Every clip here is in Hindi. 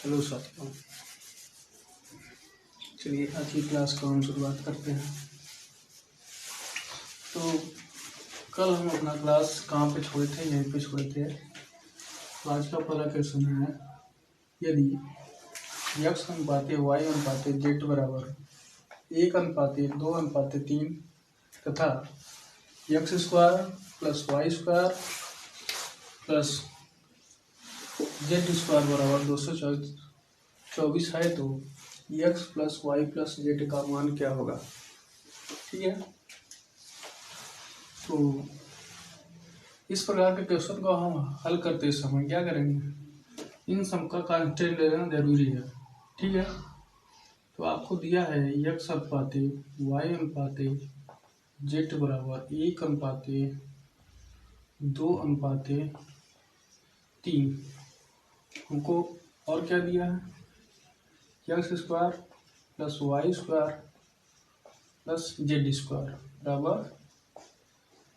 हेलो साथियों, चलिए आज की क्लास को हम शुरुआत करते हैं। तो कल हम अपना क्लास कहाँ पे छोड़े थे, यहीं पे छोड़े थे। तो आज का पहला क्वेश्चन है, यदि x अनुपाते y अनुपाते z बराबर 1 अनुपाते 2 अनुपाते 3 तथा x square plus Y square plus Z square बराबर 224 है तो x plus Y plus Z का मान क्या होगा। ठीक है, तो इस प्रकार के क्वेश्चन को हम हल करते समय क्या करेंगे, इन सब का कांस्टेंट ले लेना जरूरी है। ठीक है, तो आपको दिया है x अनुपाते y अनुपाते z बराबर 1 अनुपाते 2 अनुपाते 3। हमको और क्या दिया है, x square plus Y square plus Z square बराबर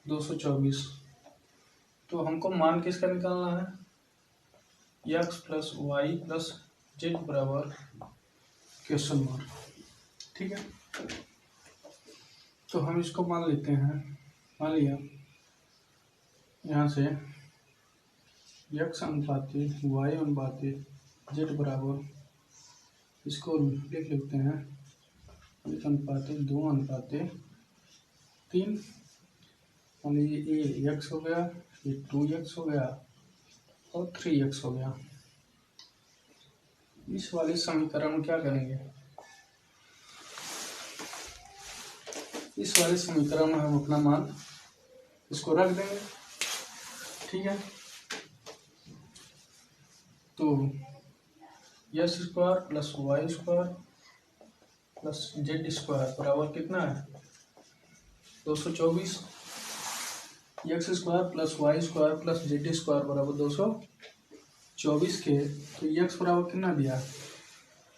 224। तो हमको मान किसका निकालना है, x plus Y plus Z बराबर क्वेश्चन मार्क। ठीक है, तो हम इसको मान लेते हैं। मान लिया यहाँ से x अनुपाते y अनुपाते z बराबर, इसको लिख लेते हैं 1 अनुपाते 2 अनुपाते 3। मान लीजिए ये x हो गया, ये 2x हो गया और 3x हो गया। इस वाले समीकरण में क्या करेंगे, इस वाले समीकरण में हम अपना मान इसको रख देंगे। ठीक है, तो x square plus Y square plus Z square बराबर कितना है 224। x square plus Y square plus Z square बराबर 224 के, तो x बराबर कितना दिया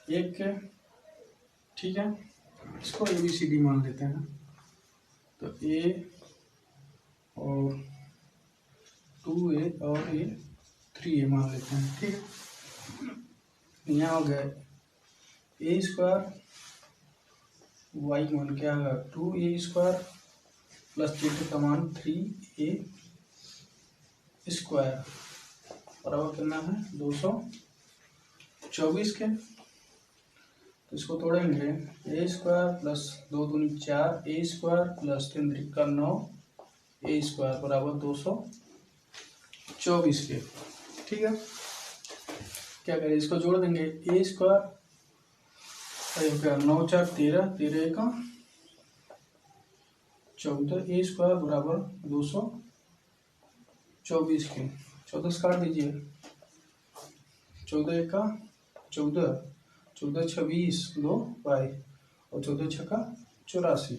1 के। ठीक है, इसको ABCD मान लेते हैं। तो a और 2a और ये 3a मान लेते हैं। ठीक है, यहाँ हो गया a स्क्वायर वाई मान क्या होगा 2a स्क्वायर प्लस जेड का मान 3a स्क्वायर बराबर कितना है 224 के। तो इसको तोड़ेंगे, a स्क्वायर प्लस 2 दूनी 4 a स्क्वायर प्लस 3 का 9 a स्क्वायर बराबर 224 के। ठीक है, क्या करें, इसको जोड़ देंगे a स्क्वायर 9 4 13 13 का 14 a स्क्वायर बराबर 224 के। 14 से काट दीजिए, 14 का 14 14 26 2 22 और 14 छक्का 84।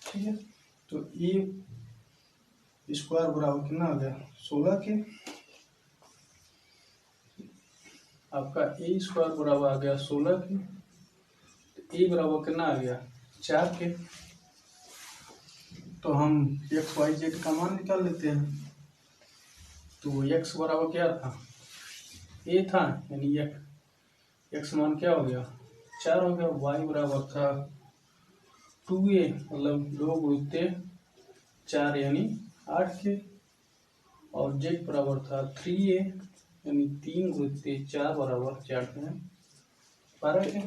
ठीक है, तो ये स्क्वायर बराबर कितना आ गया 16 के। आपका ए स्क्वायर बराबर आ गया 16 के, तो ए बराबर कितना आ गया 4 के। तो हम एक्स वाई जेड का मान निकाल लेते हैं। तो एक्स बराबर क्या था ए था, यानी एक्स मान क्या हो गया 4 हो गया। वाई बराबर था 2a मतलब 2 गुणित 4 यानी 8 के, और जेड बराबर था 3a यानी 3 गुणित 4 बराबर 4 में 12 के।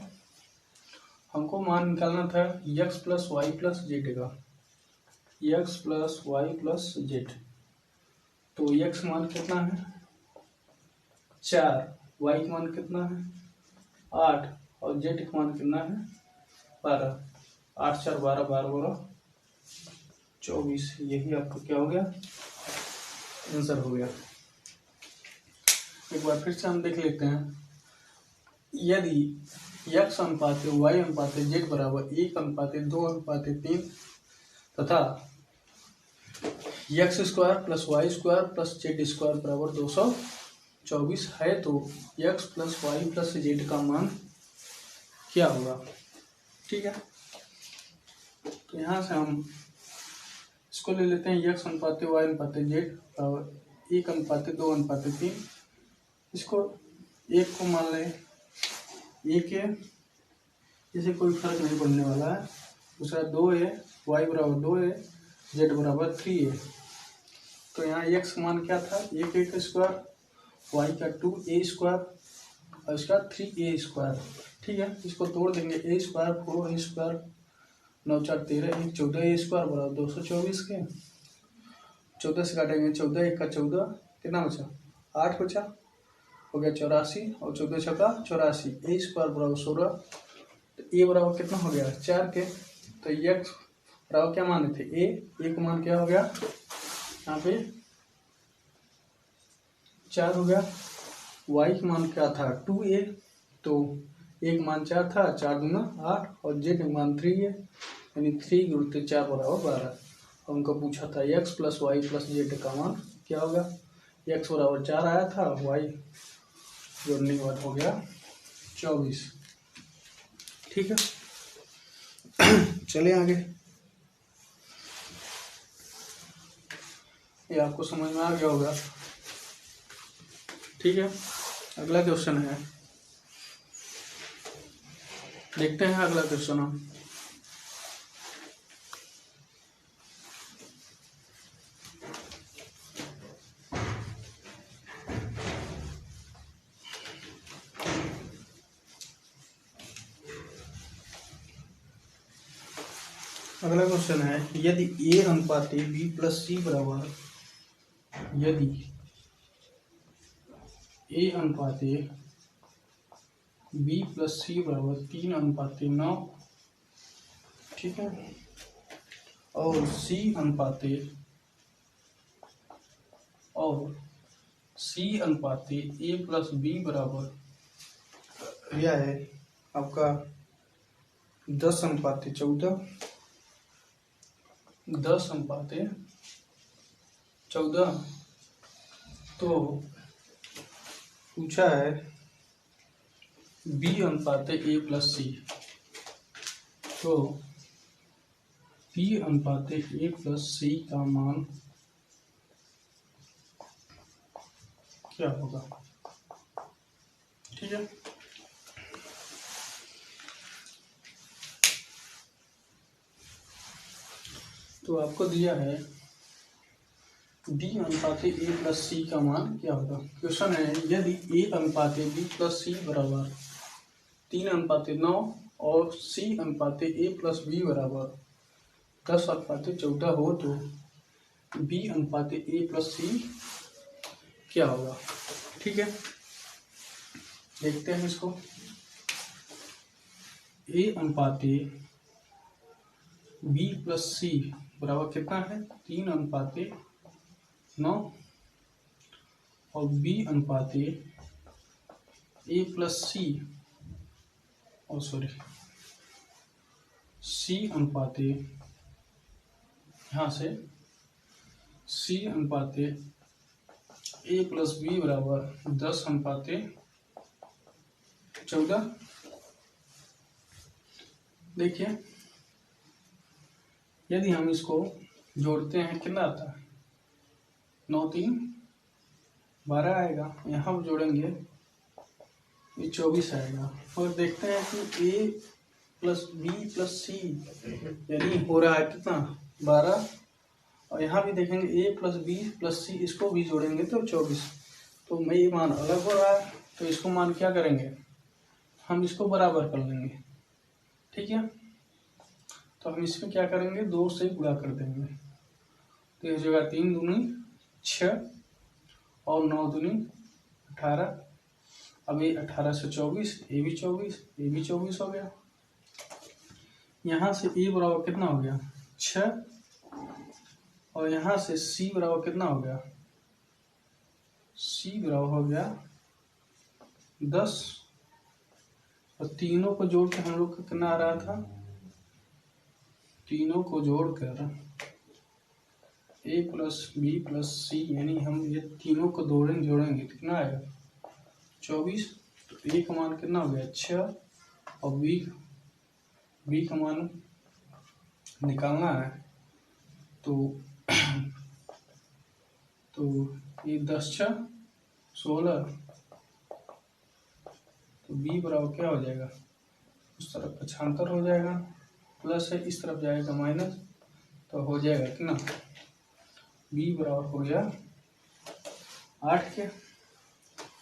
हमको मान निकालना था x plus Y plus Z का, x plus Y plus Z. तो x मान कितना है 4, y का मान कितना है 8 और z का मान कितना है 12। 8 4 12 12 12 24। यही आपका क्या हो गया आंसर हो गया। एक बार फिर से हम देख लेते हैं, यदि x अनुपाते y अनुपाते z बराबर 1 अनुपाते 2 अनुपाते 3 तथा x square plus Y square plus Z square बराबर 224 है तो x plus Y plus Z का मान क्या होगा। ठीक है, तो यहाँ से हम इसको ले लेते हैं x अनुपाते y अनुपाते जेड बराबर 1 अनुपाते 2 अनुपाते 3। इसको 1 को मान लें ए के इसे कोई फर्क नहीं पड़ने वाला है। दूसरा 2a, y बराबर 2a, z बराबर 3a। तो यहाँ x का मान क्या था, a का स्क्वायर, y का 2a स्क्वायर और इसका 3a स्क्वायर। ठीक है, इसको तोड़ देंगे, a square 4a square 9 4 13 1 14a square बराबर 224 के। 14 से काटेंगे 14 1 का 14, कितना बचा 8 बचा, हो गया 84 और 14 छक्का 84, ए स्क्वायर बराबर 16। तो ए बराबर कितना हो गया 4 के। तो एक्स बराबर क्या माने थे ए का मान क्या हो गया यहाँ पे 4 हो गया। वाई का मान क्या था 2a, तो एक मान 4 था, 4 दूना 8 और जेड का मान 3 है, यानी 3 गुणित 4 बराबर 12। और उनको पूछा था x plus Y plus Z का मान क्या होगा। x बराबर 4 आया था, y जोड़ने के बाद हो गया 24। ठीक है, चले आगे। ये आपको समझ में आ गया होगा। ठीक है, अगला क्वेश्चन है, देखते हैं अगला क्वेश्चन हम। अगला क्वेश्चन है, यदि a अनुपात b प्लस सी बराबर, यदि a अनुपात b प्लस सी बराबर 3:9, ठीक है, और c अनुपात a प्लस b बराबर यह है आपका 10:14, 10:14। तो पूछा है b अनुपात a प्लस सी, तो b अनुपात a प्लस सी का मान क्या होगा। ठीक है, तो आपको दिया है b अनुपात a प्लस सी का मान क्या होगा। क्वेश्चन है, यदि a अनुपात b प्लस सी बराबर 3:9 और c अनुपात a प्लस b बराबर 10:14 हो, तो b अनुपात a प्लस सी क्या होगा। ठीक है, देखते हैं इसको। a अनुपात b प्लस सी बराबर कितना है 3:9 और b अनुपात a प्लस सी, और सॉरी c अनुपात यहाँ से c अनुपात a प्लस b बराबर 10:14। देखिए, यदि हम इसको जोड़ते हैं कितना आता है 9 3 12 आएगा, यहाँ जोड़ेंगे ये 24 आएगा। और देखते हैं कि a प्लस b प्लस सी यानी हो रहा है कितना 12, और यहाँ भी देखेंगे a प्लस b प्लस सी, इसको भी जोड़ेंगे तो 24। तो मैं ये मान अलग हो रहा है, तो इसको मान क्या करेंगे हम इसको बराबर कर लेंगे। ठीक है, तो हम इसमें क्या करेंगे 2 से गुणा कर देंगे, तो इस जगह 3 दूनी 6 और 9 दूनी 18। अब ये 18 से 24, ये भी 24 हो गया। यहाँ से a बराबर कितना हो गया 6, और यहाँ से c बराबर कितना हो गया, c बराबर हो गया 10, और तीनों को जोड़ के हम लोग का कितना आ रहा था, तीनों को जोड़कर a प्लस b प्लस सी, यानी हम ये तीनों को जोड़ेंगे कितना आएगा 24। तो a का मान कितना हो गया 6, और b का मान निकालना है, तो ये 10 6 16, तो b बराबर क्या हो जाएगा, उस तरफ पक्षांतर हो जाएगा, प्लस है इस तरफ जाएगा माइनस, तो हो जाएगा कितना, b बराबर हो गया 8 के।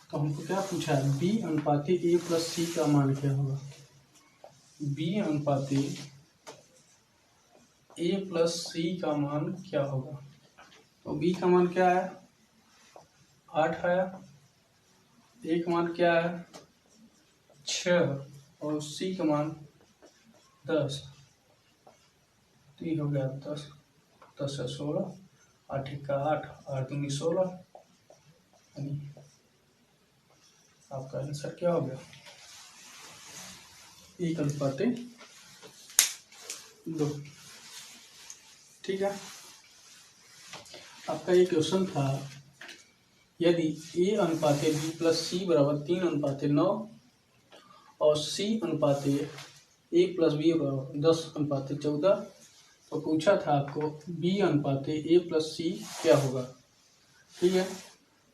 तो हमको क्या पूछा है, b अनुपाती a प्लस सी का मान क्या होगा, b अनुपाती a प्लस सी का मान क्या होगा। तो b का मान क्या है 8 है, a का मान क्या है 6 और c का मान 10, तो ये हो गया 10, 10 से 16, 8 का 8, 8 दूनी 16, यानी आपका आंसर क्या हो गया 1:2। ठीक है। आपका ये क्वेश्चन था, यदि a अनुपाते b प्लस सी बराबर 3:9 और c अनुपाते a प्लस बी बराबर 10:14, तो पूछा था आपको b अनुपाते a प्लस सी क्या होगा। ठीक है।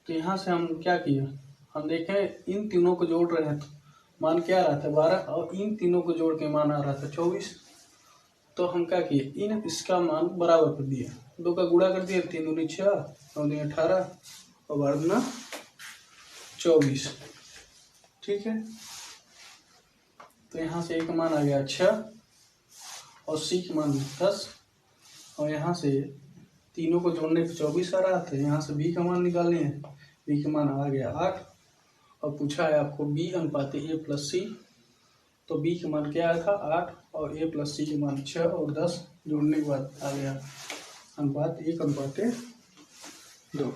तो यहाँ से हम क्या किए, हम देखें इन तीनों को जोड़ रहे हैं तो मान क्या आ रहा था 12, और इन तीनों को जोड़ के मान आ रहा था 24। तो हम क्या किए, इन इसका मान बराबर कर दिया, 2 का गुणा कर दिया, 3 दूनी 6, 9 दूनी 18 और 12 दूना 24। ठीक है। तो यहाँ से a का मान आ गया 6 और c का मान 10, और यहाँ से तीनों को जोड़ने पे 24 आ रहा था, यहाँ से b का मान निकालने हैं, b का मान आ गया 8, और पूछा है आपको b अनुपाते a प्लस सी, तो b का मान क्या आया था 8 और a प्लस सी का मान 6 और 10 जोड़ने के बाद आ गया अनुपात 1:2।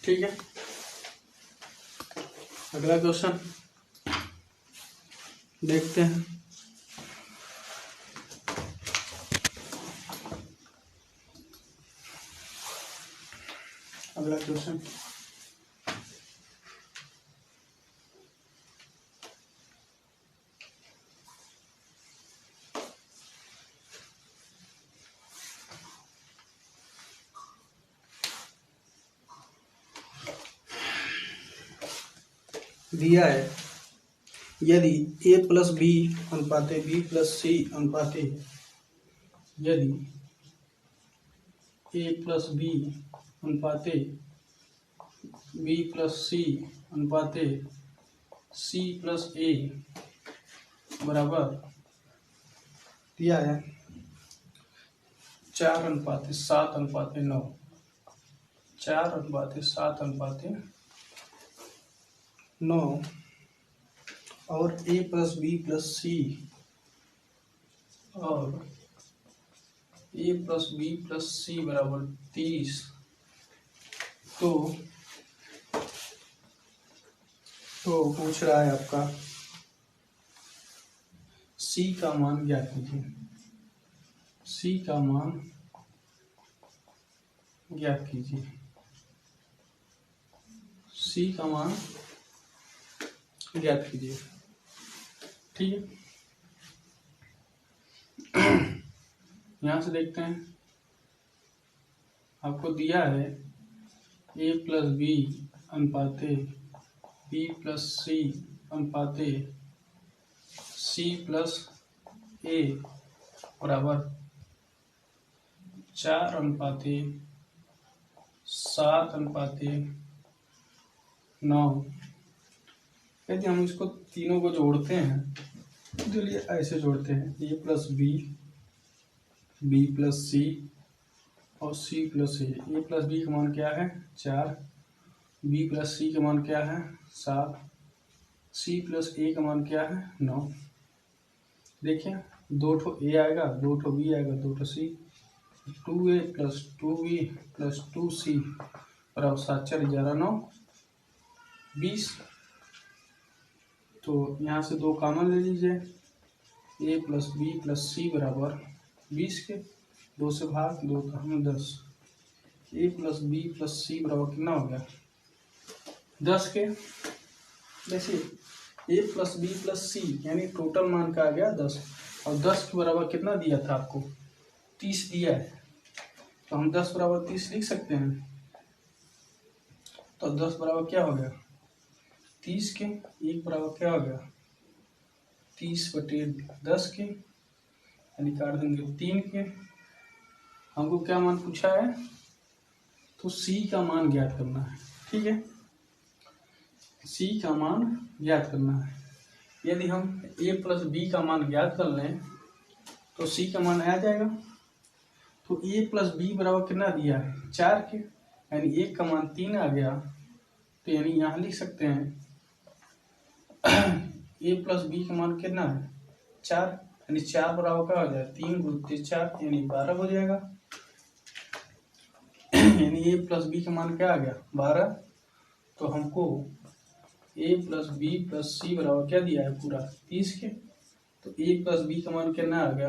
ठीक है। अगला क्वेश्चन देखते हैं। अगला क्वेश्चन दिया है, यदि a प्लस बी अनुपाते b प्लस सी अनुपाते, यदि a प्लस बी अनुपाते b प्लस सी अनुपाते c प्लस a बराबर दिया है 4:7:9, 4:7:9, और a plus B plus C बराबर 30, तो पूछ रहा है आपका c का मान ज्ञात कीजिए, c का मान ज्ञात कीजिए, c का मान ज्ञात कीजिए। ठीक है। यहाँ से देखते हैं, आपको दिया है a प्लस बी अनुपाते b प्लस सी अनुपाते c प्लस a बराबर 4:7:9। यदि हम इसको तीनों को जोड़ते हैं, चलिए ऐसे जोड़ते हैं, a plus B, B plus C और c plus A. A plus B का मान क्या है 4, बी प्लस सी का मान क्या है 7, c प्लस ए का मान क्या है 9। देखिए 2 ठो ए आएगा, 2 ठो बी आएगा, 2 ठो सी, 2a plus 2b plus 2c बराबर 7 4 11 9 20। तो यहाँ से 2 कॉमन ले लीजिए, a plus B plus C बराबर 20 के, 2 से भाग, 2 का हमें 10, a plus B plus C बराबर कितना हो गया 10 के। देखिए a प्लस बी प्लस सी यानी टोटल मान का आ गया 10, और 10 के बराबर कितना दिया था आपको 30 दिया है, तो हम 10 बराबर 30 लिख सकते हैं। तो 10 बराबर क्या हो गया 30 के, 1 बराबर क्या हो गया 30/10 के, यानी काट देंगे 3 के। हमको क्या मान पूछा है, तो सी का मान ज्ञात करना है। ठीक है, सी का मान ज्ञात करना है। यदि हम a प्लस बी का मान ज्ञात कर लें तो सी का मान आ जाएगा। तो a प्लस बी बराबर कितना दिया है 4 के, यानी 1 का मान 3 आ गया। तो यानी यहाँ लिख सकते हैं a प्लस बी का मान कितना है 4, यानी 4 बराबर क्या हो जाएगा 3 गुणित 4 यानी 12 हो जाएगा। यानी a प्लस बी का मान क्या आ गया 12। तो हमको a plus B plus C बराबर क्या दिया है पूरा 30 के। तो a प्लस बी का मान कितना आ गया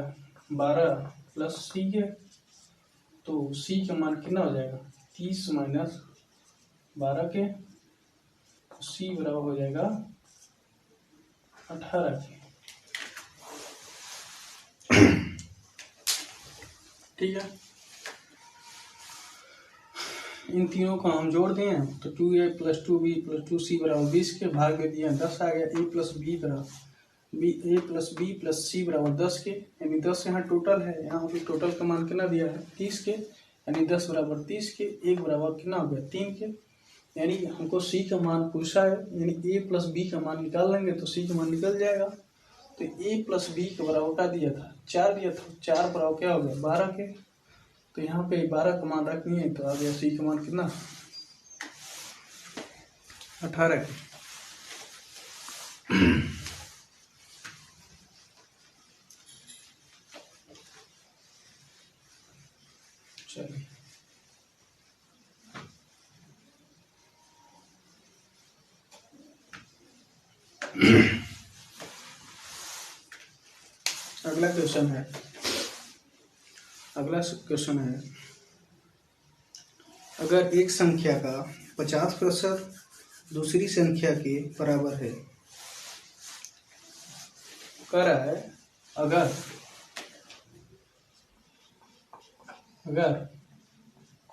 12 प्लस सी के। तो सी का मान कितना हो जाएगा 30 माइनस 12 के, सी बराबर हो जाएगा 18 के। ठीक है, इन तीनों को हम जोड़ दें तो 2a plus 2b plus 2c बराबर 20 के, भाग में दिया 10 आ गया। a प्लस बी बराबर a plus B plus C बराबर 10 के, यानी 10 यहाँ टोटल है, यहाँ पे टोटल का मान कितना दिया है 30 के, यानी 10 बराबर 30 के, 1 बराबर कितना हो गया 3 के। यानी हमको सी का मान पूछा है, यानी a प्लस बी का मान निकाल लेंगे तो सी का मान निकल जाएगा। तो a प्लस बी के बराबर क्या दिया था 4 दिया था, 4 बराबर क्या हो गया 12 के। तो यहाँ पे 12 का मान रखनी है, तो आ गया सी का मान कितना 18 के। चलिए अगला क्वेश्चन है, अगला क्वेश्चन है, अगर एक संख्या का 50% दूसरी संख्या के बराबर है, कह रहा है अगर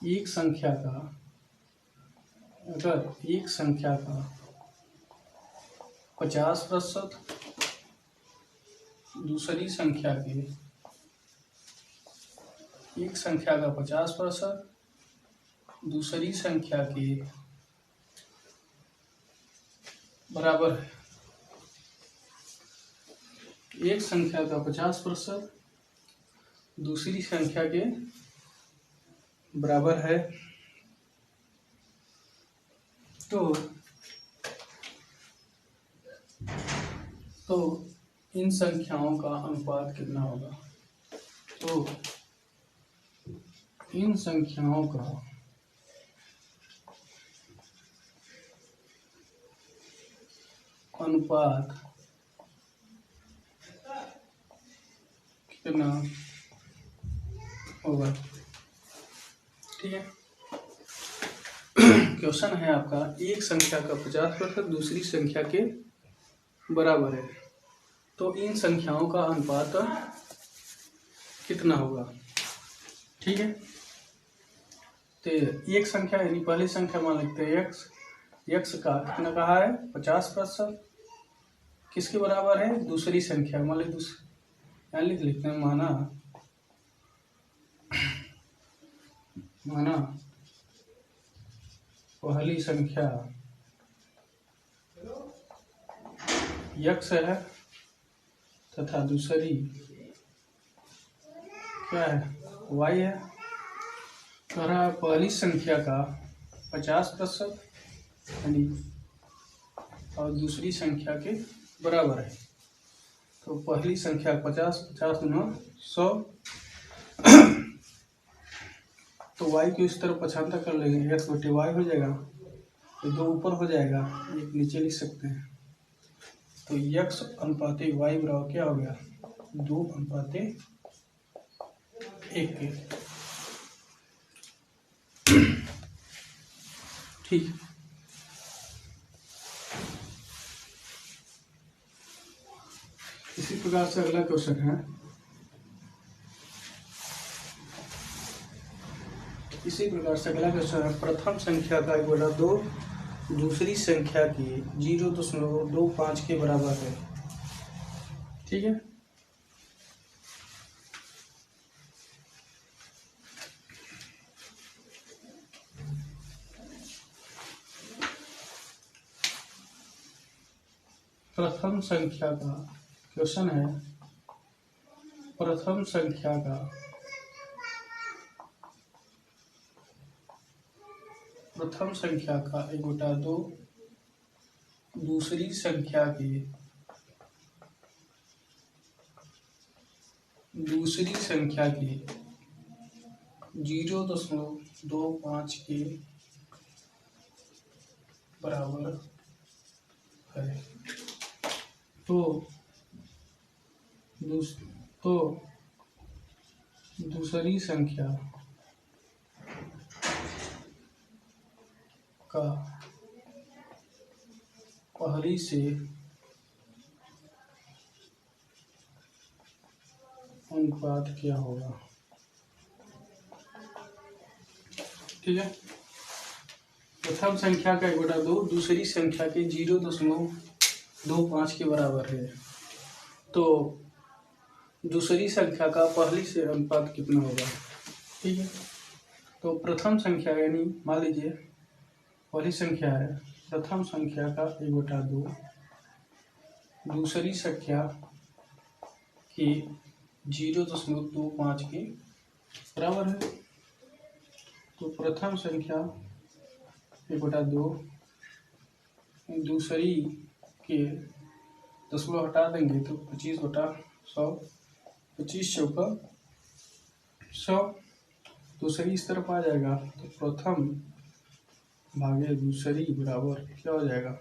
एक संख्या का 50% दूसरी संख्या के, एक संख्या का 50% दूसरी संख्या के बराबर है। एक संख्या का 50% दूसरी संख्या के बराबर है, तो इन संख्याओं का अनुपात कितना होगा। तो इन संख्याओं का अनुपात कितना होगा। ठीक है, क्वेश्चन है आपका, एक संख्या का 50% दूसरी संख्या के बराबर है, तो इन संख्याओं का अनुपात कितना होगा। ठीक है, तो एक संख्या यानी पहली संख्या मान लेते हैं x का कितना कहा है 50%, किसके बराबर है दूसरी संख्या, मान लीजिए यहाँ लिख लेते हैं, माना पहली संख्या x है तथा दूसरी क्या है y है। कह रहा है पहली संख्या का 50% यानी और दूसरी संख्या के बराबर है। तो पहली संख्या 50 गुना 100, तो y को इस तरफ 75 कर लेंगे, x बटे y हो जाएगा, तो 2 ऊपर हो जाएगा, एक नीचे लिख सकते हैं। तो x अनुपाते y बराबर क्या हो गया 2:1 के। ठीक, इसी प्रकार से अगला क्वेश्चन है, इसी प्रकार से अगला क्वेश्चन है, प्रथम संख्या का 1/2 दूसरी संख्या की 0.25 के बराबर है। ठीक है, प्रथम संख्या का क्वेश्चन है, प्रथम संख्या का प्रथम संख्या का 1/2 दूसरी संख्या की 0.25 के बराबर है। तो दूसरी संख्या का पहली से अनुपात क्या होगा। ठीक है, प्रथम संख्या का 1/2 दूसरी संख्या के 0.25 के बराबर है। तो दूसरी संख्या का पहली से अनुपात कितना होगा। ठीक है, तो प्रथम संख्या यानी मान लीजिए पहली संख्या है, प्रथम संख्या का 1/2 दूसरी संख्या के 0.25 के बराबर है। तो प्रथम संख्या 1/2 दूसरी के 10 हटा देंगे तो 25/100, 25 चौका 100, दूसरी इस तरफ आ जाएगा तो प्रथम भागे दूसरी बराबर क्या हो जाएगा,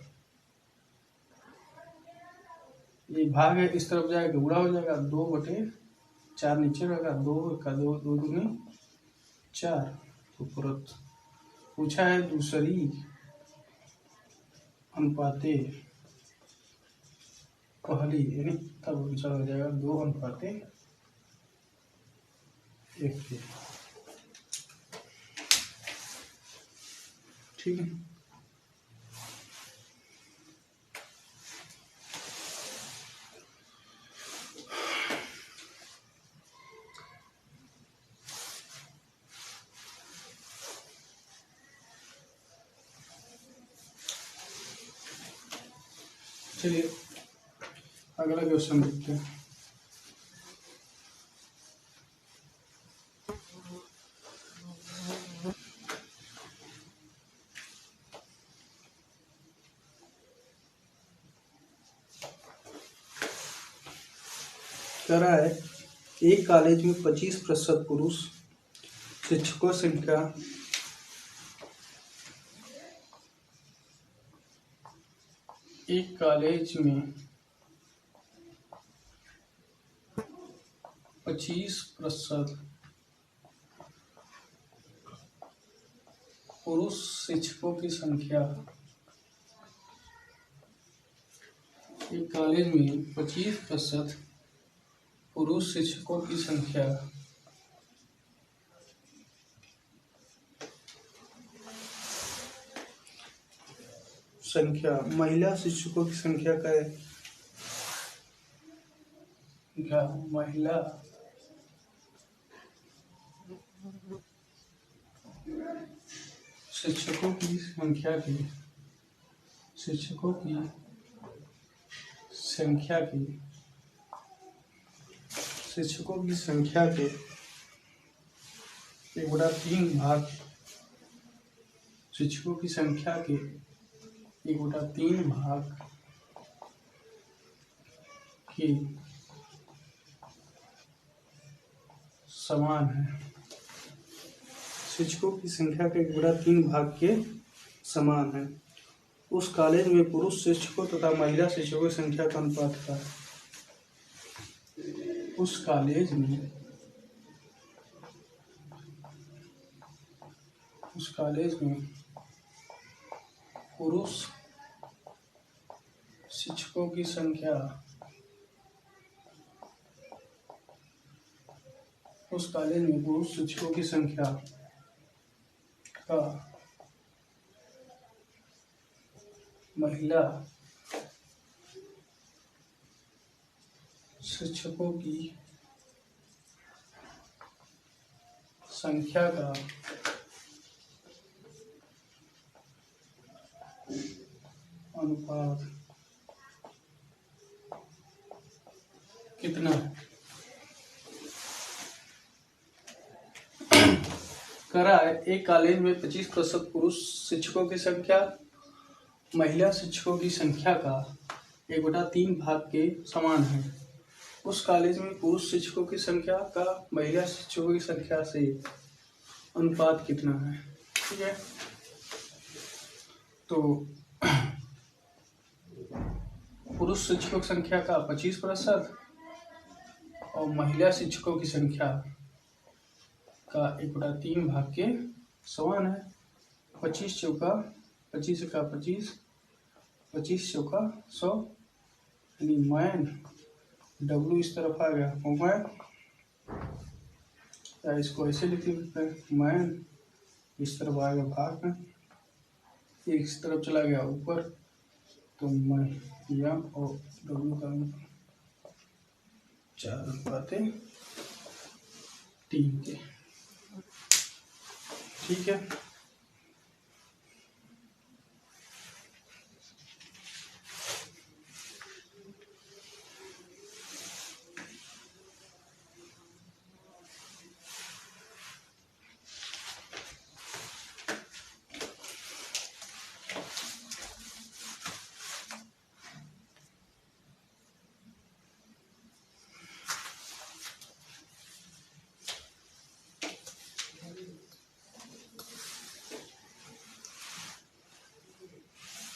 ये भाग है इस तरफ जाएगा गुणा हो जाएगा, 2/4 नीचे रहेगा, 2 का 2 2 दूनी 4। तो पूछा है दूसरी अनुपाते पहली, यानी तब आंसर हो जाएगा 2:1 के। ठीक है, चलिए अगला क्वेश्चन देखते हैं। कह रहा है एक कॉलेज में 25% पुरुष शिक्षकों संख्या एक कॉलेज में 25% पुरुष शिक्षकों की संख्या, एक कॉलेज में 25% पुरुष शिक्षकों की संख्या महिला शिक्षकों की संख्या का है। महिला शिक्षकों की संख्या की के 1/3 भाग, शिक्षकों की संख्या के 1/3 भाग के समान है। शिक्षकों की संख्या के 1/3 भाग के समान है। उस कॉलेज में पुरुष शिक्षकों तथा महिला शिक्षकों की संख्या का अनुपात क्या है। उस कॉलेज में पुरुष शिक्षकों की संख्या, उस कॉलेज में पुरुष शिक्षकों की संख्या का महिला शिक्षकों की संख्या का अनुपात कितना है। करा है एक कॉलेज में 25% पुरुष शिक्षकों की संख्या महिला शिक्षकों की संख्या का 1/3 भाग के समान है। उस कॉलेज में पुरुष शिक्षकों की संख्या का महिला शिक्षकों की संख्या से अनुपात कितना है। ठीक है, तो पुरुष शिक्षकों की संख्या का 25% और महिला शिक्षकों की संख्या का 1/3 भाग के समान है। 25 चौका 25 का 25, 25 चौका 100, यानी मैन डब्लू इस तरफ आ गया मैन, या इसको ऐसे लिख सकते हैं मैन इस तरफ आ गया भाग में, एक इस तरफ चला गया ऊपर, तो मैं यम और डब्लू का 4/3 के। ठीक है,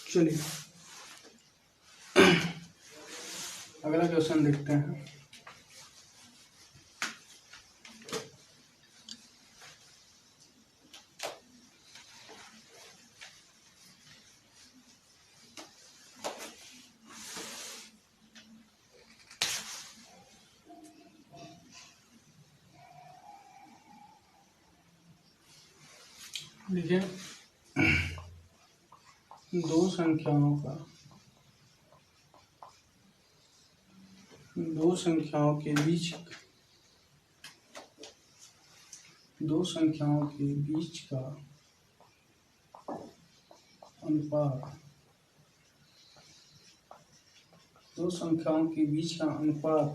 चलिए अगला क्वेश्चन देखते हैं। देखिए, दो संख्याओं के बीच का अनुपात, दो संख्याओं के बीच का अनुपात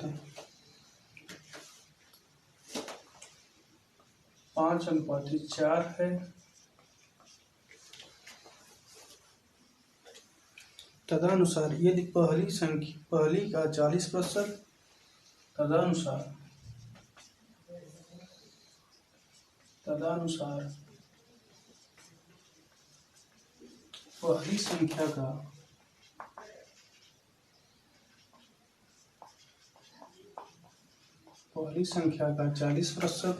5:4 है। तदनुसार यदि पहली का 40%, तदनुसार पहली संख्या का 40%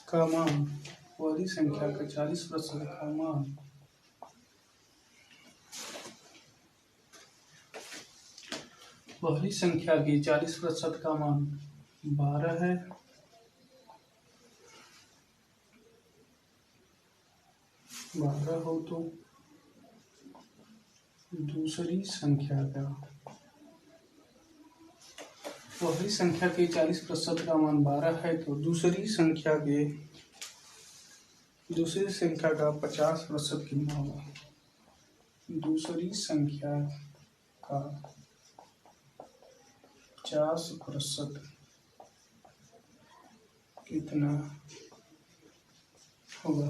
का मान, पहली संख्या का 40% का मान पहली संख्या की 40% का मान 12 है। हो तो दूसरी संख्या का, पहली संख्या के 40% का मान 12 है तो दूसरी संख्या का 50% कितना होगा। दूसरी संख्या का 50% कितना होगा।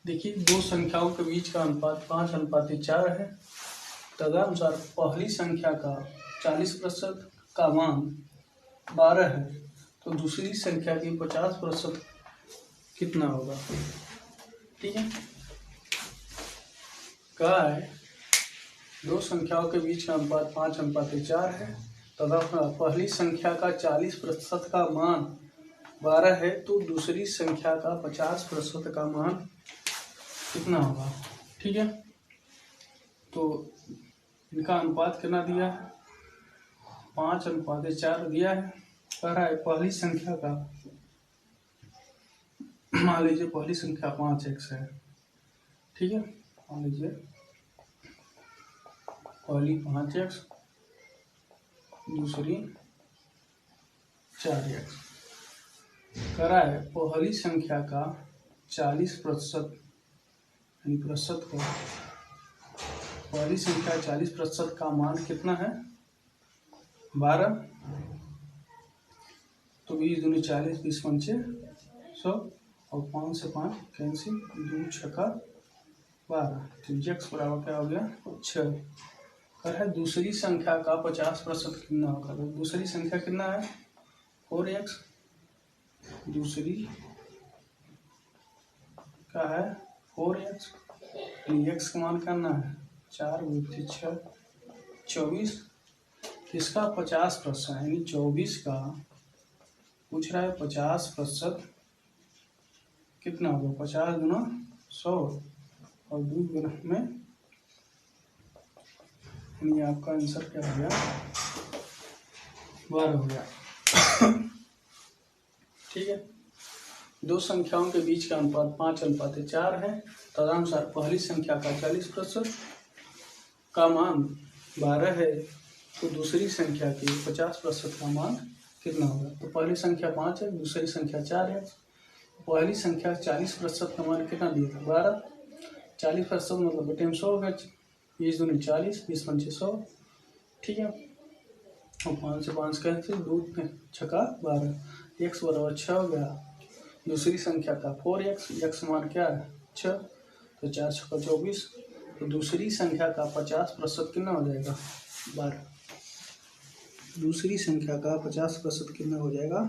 देखिए, दो संख्याओं के बीच का अनुपात 5:4 है। तदनुसार पहली संख्या का 40% का मान 12 है तो दूसरी संख्या की 50% कितना होगा। ठीक है, कहा है दो संख्याओं के बीच का अनुपात 5:4 है तथा पहली संख्या का 40% का मान 12 है तो दूसरी संख्या का 50% का मान कितना होगा। ठीक है, तो इनका अनुपात कितना दिया है, 5:4 दिया है। कह रहा है पहली संख्या का मान लीजिए पहली संख्या 5x है, ठीक है। मान लीजिए पहली 5x, दूसरी 4x। करा है पहली संख्या का 40% यानी प्रतिशत को, पहली संख्या 40% का मान कितना है 12। तो 20 दूनी 40, 20 पंचे 100 और 5 से 5 कैंसिल, 2 छक्का 12। तो x बराबर क्या हो गया 6। कर है दूसरी संख्या का 50% कितना होगा, तो दूसरी संख्या कितना है 4x, दूसरी का है 4x, x का मान करना है 4 × 6 24। इसका 50% यानी 24 का पूछ रहा है 50% कितना होगा, 50 गुना 100 और 2 गुना में, यानी आपका आंसर क्या हो गया 12 हो गया। ठीक है। दो संख्याओं के बीच का अनुपात 5:4 है। तदनुसार पहली संख्या का 40% का मान 12 है, तो दूसरी संख्या के 50% का मान कितना होगा। तो पहली संख्या 5 है, दूसरी संख्या 4 है। पहली संख्या 40% का मान कितना दिया था 12, 40% मतलब बटे में 100 होगा, 20 दूनी 40, 20 पंचे 100, ठीक है। और 5 से 5 कैंसिल, 2 छक्का 12, x बराबर 6 हो गया। दूसरी संख्या का 4x, x मान क्या है 6, तो 4 छक्का 24। तो दूसरी संख्या का 50% कितना हो जाएगा 12। दूसरी संख्या का 50% कितना हो जाएगा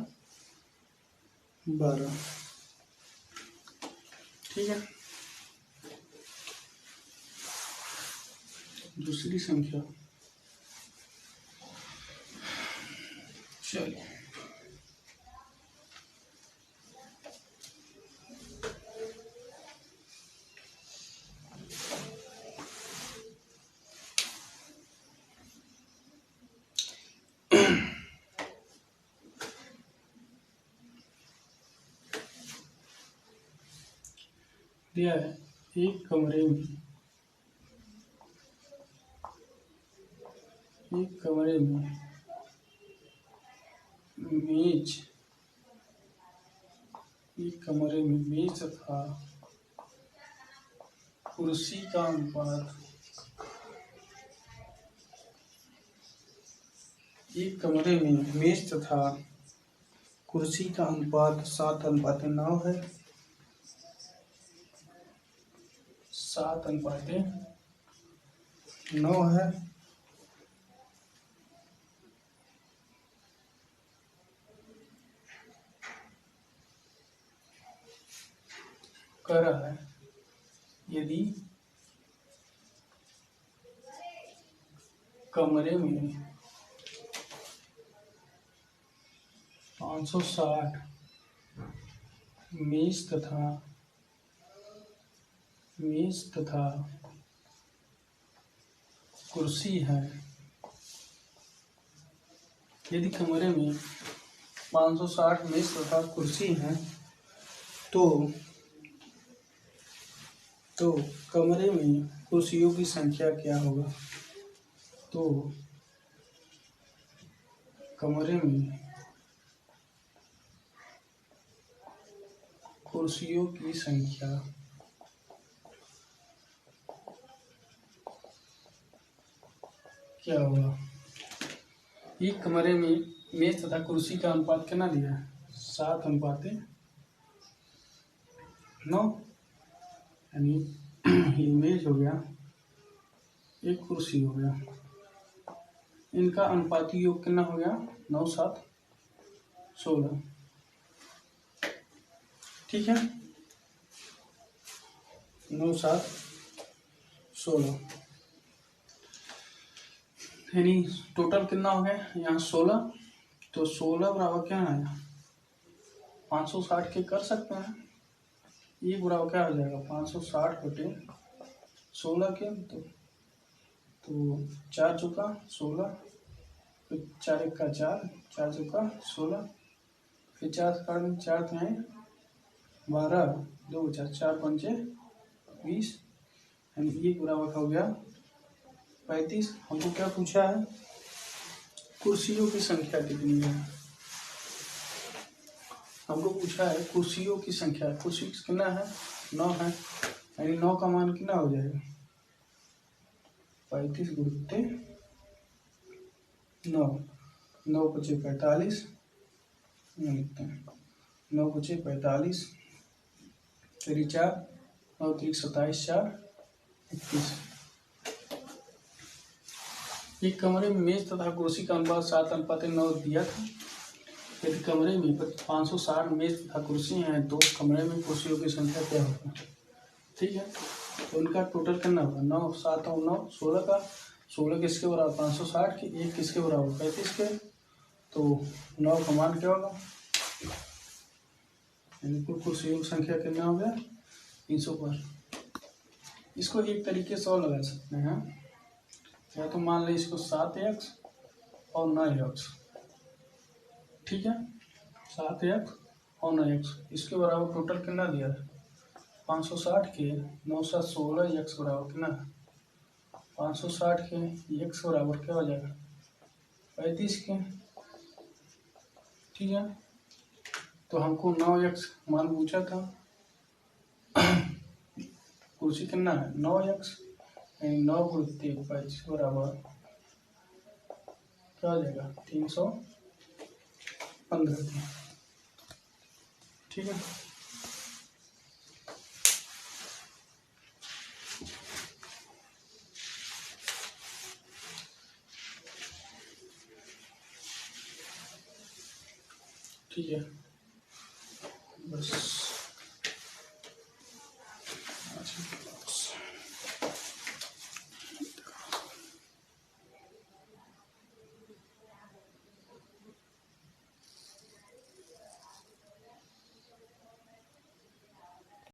12, ठीक है। दूसरी संख्या चलिए दिया है एक कमरे में मेज, एक कमरे में मेज तथा कुर्सी का अनुपात, एक कमरे में मेज तथा कुर्सी का अनुपात 7:9 है। 7:9 है। कह रहा है यदि कमरे में 560 मेज तथा कुर्सी है, यदि कमरे में 560 मेज तथा कुर्सी हैं, तो कमरे में कुर्सियों की संख्या क्या होगा। तो कमरे में कुर्सियों की संख्या क्या होगा। एक कमरे में मेज तथा कुर्सी का अनुपात कितना दिया है 7:9, यानी ये मेज हो गया, एक कुर्सी हो गया, इनका अनुपाती योग कितना हो गया 9, 7, 16, ठीक है। 9, 7, 16 यानी टोटल कितना हो गया यहाँ 16। तो 16 बराबर क्या है 560 के कर सकते हैं, ये बराबर क्या हो जाएगा 560 बटे 16 के। तो 4 चौका 16, फिर 4 1 4, 4 चौका 16, फिर 4 से 4 तो आए 12 2 बचा 4 पंचे 20 यानी ये बराबर हो गया 35। हमको क्या पूछा है, कुर्सियों की संख्या कितनी है। हमको पूछा है कुर्सियों की संख्या, कुर्सी कितना है 9 है, यानी 9 का मान कितना हो जाएगा 35 गुणित 9, 9 पचे 45 लिखते हैं 9 पचे 45 तेरी 4 9 3 27 4 21। एक कमरे में मेज तथा कुर्सी का अनुपात 7:9 दिया था। यदि कमरे में 560 मेज तथा कुर्सी हैं तो कमरे में कुर्सियों की संख्या क्या होगी। ठीक है, तो उनका टोटल करना होगा 9 7 और 9 16 का, 16 किसके बराबर 560 के, 1 किसके बराबर 35 के, तो 9 का मान क्या होगा, यानी कुल कुर्सियों की संख्या कितना हो गया 300 पर। इसको एक तरीके से और लगा सकते हैं, या तो मान लें इसको 7x और 9x। ठीक है, 7x और 9x इसके बराबर टोटल कितना दिया है 560 के 9 7 16 x बराबर कितना 560 के x बराबर क्या हो जाएगा 35 के। ठीक है, तो हमको 9x मान पूछा था, कुर्सी कितना है 9x, 9 गुणित 35 बराबर क्या हो जाएगा 315। ठीक है, ठीक है बस।